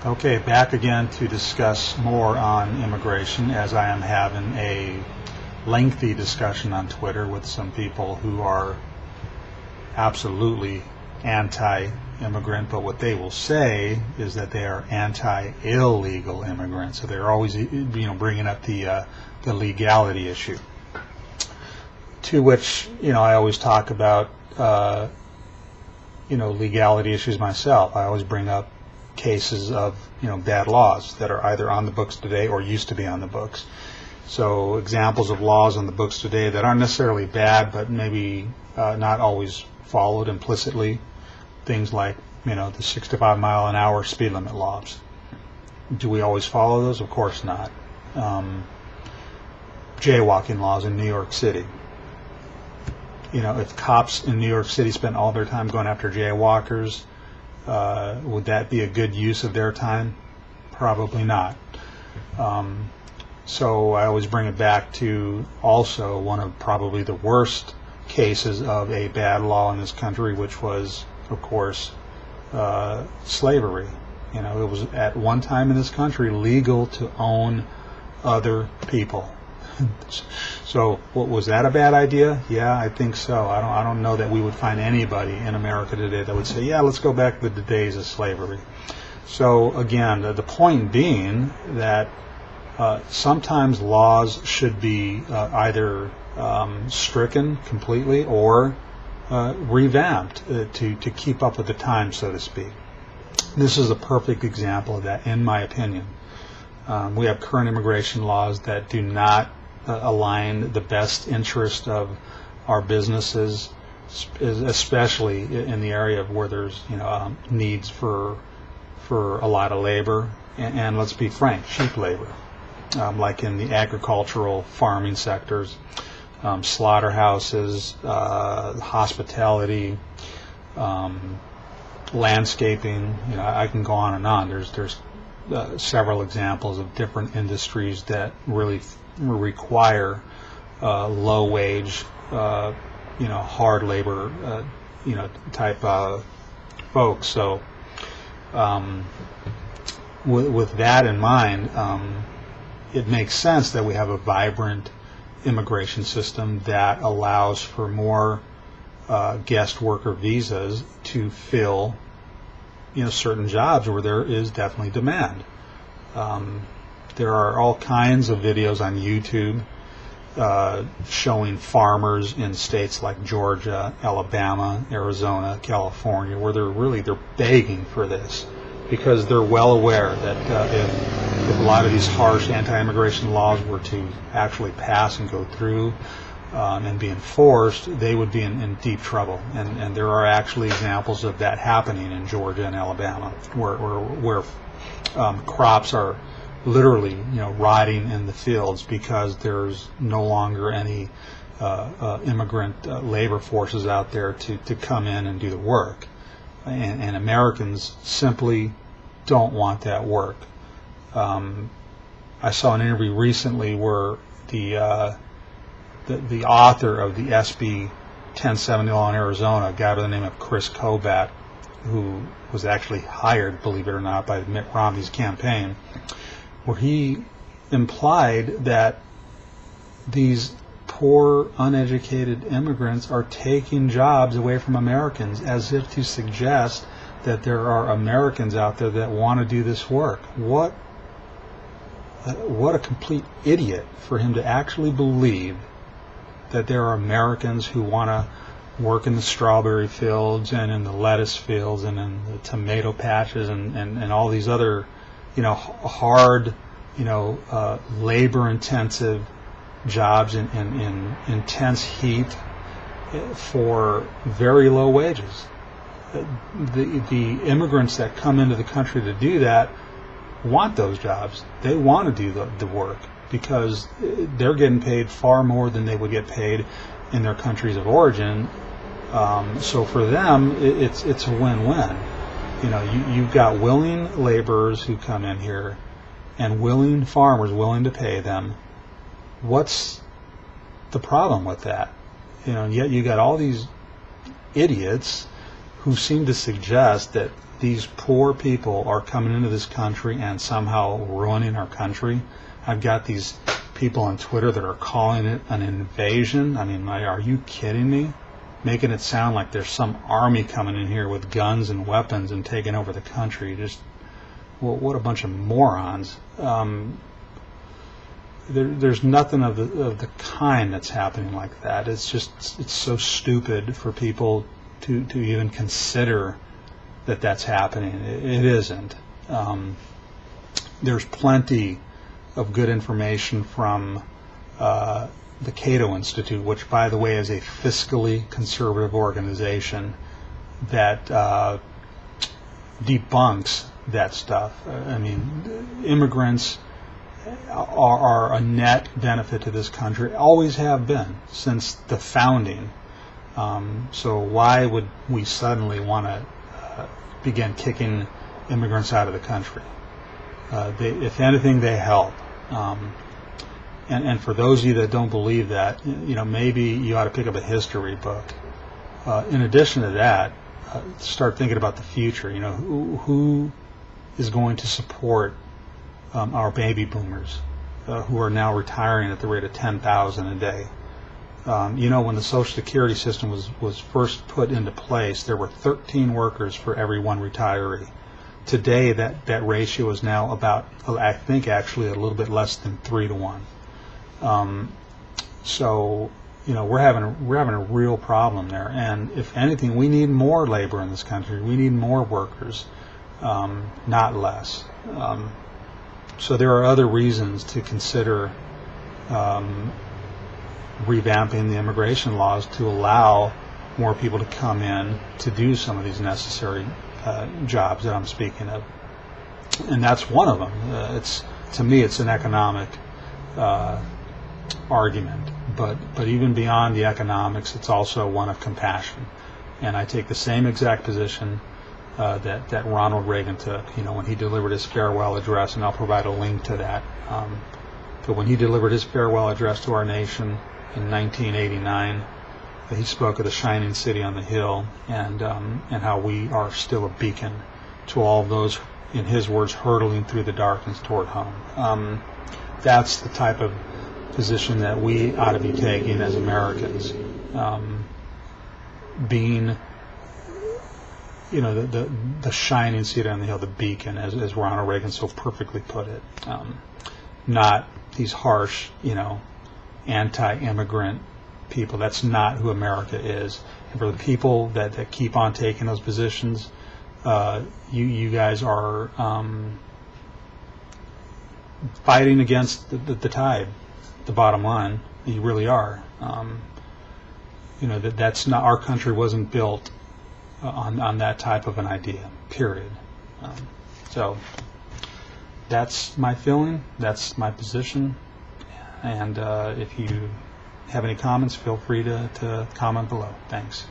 Okay, back again to discuss more on immigration, as I am having a lengthy discussion on Twitter with some people who are absolutely anti-immigrant, but what they will say is that they are anti-illegal immigrants. So they're always, bringing up the legality issue. To which, I always talk about, legality issues myself. I always bring up cases of, bad laws that are either on the books today or used to be on the books. So examples of laws on the books today that aren't necessarily bad, but maybe not always followed implicitly. Things like, the 65-mile-an-hour speed limit laws. Do we always follow those? Of course not. Jaywalking laws in New York City. If cops in New York City spent all their time going after jaywalkers, would that be a good use of their time? Probably not. So I always bring it back to also one of probably the worst cases of a bad law in this country, which was, of course, slavery. It was at one time in this country legal to own other people. So, was that a bad idea? Yeah, I think so. I don't know that we would find anybody in America today that would say, yeah, let's go back to the days of slavery. So again, the point being that sometimes laws should be either stricken completely or revamped to keep up with the times, so to speak. This is a perfect example of that, in my opinion. We have current immigration laws that do not align the best interest of our businesses, especially in the area of where there's needs for a lot of labor, and let's be frank, cheap labor, like in the agricultural farming sectors, slaughterhouses, hospitality, landscaping. I can go on and on. There's several examples of different industries that really require low wage, hard labor, type of folks. So with that in mind, it makes sense that we have a vibrant immigration system that allows for more guest worker visas to fill certain jobs where there is definitely demand. There are all kinds of videos on YouTube showing farmers in states like Georgia, Alabama, Arizona, California, where they're begging for this, because they're well aware that if a lot of these harsh anti-immigration laws were to actually pass and go through and be enforced, they would be in deep trouble. And there are actually examples of that happening in Georgia and Alabama, where crops are literally rotting in the fields because there's no longer any immigrant labor forces out there to come in and do the work, and Americans simply don't want that work. I saw an interview recently where the author of the SB 1070 law in Arizona, a guy by the name of Chris Kobach, who was actually hired, believe it or not, by Mitt Romney's campaign, where he implied that these poor, uneducated immigrants are taking jobs away from Americans, as if to suggest that there are Americans out there that want to do this work. What a complete idiot for him to actually believe that there are Americans who want to work in the strawberry fields and in the lettuce fields and in the tomato patches and all these other hard, labor-intensive jobs in intense heat for very low wages. The immigrants that come into the country to do that want those jobs. They want to do the work because they're getting paid far more than they would get paid in their countries of origin. So for them, it's a win-win. You've got willing laborers who come in here and willing farmers willing to pay them. What's the problem with that? And yet you got all these idiots who seem to suggest that these poor people are coming into this country and somehow ruining our country. I've got these people on Twitter that are calling it an invasion. I mean, are you kidding me? Making it sound like there's some army coming in here with guns and weapons and taking over the country. Just, well, what a bunch of morons. There's nothing of the kind that's happening like that. It's so stupid for people to even consider that that's happening. It isn't. There's plenty of good information from the Cato Institute, which, by the way, is a fiscally conservative organization that debunks that stuff. I mean, immigrants are a net benefit to this country, always have been since the founding. So why would we suddenly want to begin kicking immigrants out of the country? If anything, they help. And for those of you that don't believe that, maybe you ought to pick up a history book. In addition to that, start thinking about the future. Who is going to support our baby boomers who are now retiring at the rate of 10,000 a day? When the Social Security system was first put into place, there were 13 workers for every one retiree. Today, that ratio is now about, I think, actually a little bit less than 3 to 1. So, we're having a real problem there. And if anything, we need more labor in this country. We need more workers, not less. So there are other reasons to consider revamping the immigration laws to allow more people to come in to do some of these necessary jobs that I'm speaking of, and that's one of them. To me, it's an economic argument, but even beyond the economics, it's also one of compassion. And I take the same exact position that Ronald Reagan took, when he delivered his farewell address, and I'll provide a link to that. But when he delivered his farewell address to our nation in 1989, he spoke of the shining city on the hill and how we are still a beacon to all of those, in his words, hurtling through the darkness toward home. That's the type of position that we ought to be taking as Americans, being the shining city on the hill, the beacon, as Ronald Reagan so perfectly put it. Not these harsh, anti-immigrant people. That's not who America is. And for the people that keep on taking those positions, you guys are fighting against the tide. The bottom line, you really are. That's not, our country wasn't built on that type of an idea, period. So that's my feeling, that's my position, and if you have any comments, feel free to comment below. Thanks.